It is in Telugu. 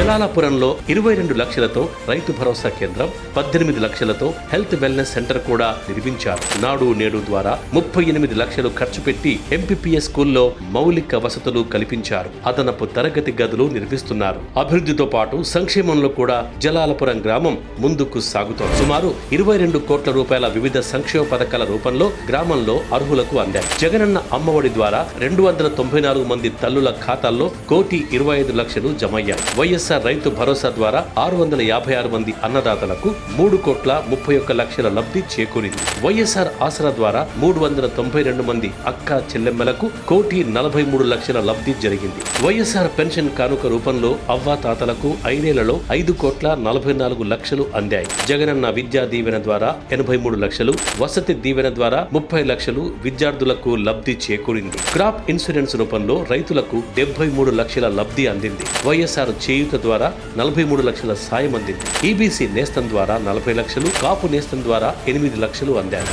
జలాలపురంలో 22 లక్షలతో రైతు భరోసా కేంద్రం, 18 లక్షలతో హెల్త్ వెల్నెస్ సెంటర్ కూడా నిర్మించారు. నాడు నేడు ద్వారా 38 లక్షలు ఖర్చు పెట్టి ఎంపీపీఎస్ స్కూల్లో మౌలిక వసతులు కల్పించారు. అదనపు తరగతి గదులు నిర్మిస్తున్నారు. అభివృద్ధితో పాటు సంక్షేమంలో కూడా జలాలపురం గ్రామం ముందుకు సాగుతోంది. సుమారు 22 కోట్ల రూపాయల వివిధ సంక్షేమ పథకాల రూపంలో గ్రామంలో అర్హులకు అందాయి. జగనన్న అమ్మఒడి ద్వారా 294 మంది తల్లుల ఖాతాల్లో 1,25,00,000 జమయ్యాయి. వైఎస్ఆర్ రైతు భరోసా ద్వారా 656 మంది అన్నదాతలకు 3,31,00,000 లబ్ధి చేకూరింది. వైఎస్ఆర్ ఆసరా ద్వారా 392 మంది అక్క చెల్లెమ్మలకు 1,43,00,000 లబ్ధి జరిగింది. వైఎస్ఆర్ పెన్షన్ కానుక రూపంలో అవ్వాతాతలకు 5 ఏళ్లలో 5,44,00,000 అందాయి. జగనన్న విద్యా దీవెన ద్వారా 83 లక్షలు, వసతి దీవెన ద్వారా 30 లక్షలు విద్యార్థులకు లబ్ధి చేకూరింది. క్రాప్ ఇన్సూరెన్స్ రూపంలో రైతులకు 73 లక్షల లబ్ధి అందింది. వైఎస్ఆర్ చేయూత ద్వారా 43 లక్షల సాయం అందింది. ఈబీసీ నేస్తం ద్వారా 40 లక్షలు, కాపు నేస్తం ద్వారా 8 లక్షలు అందారు.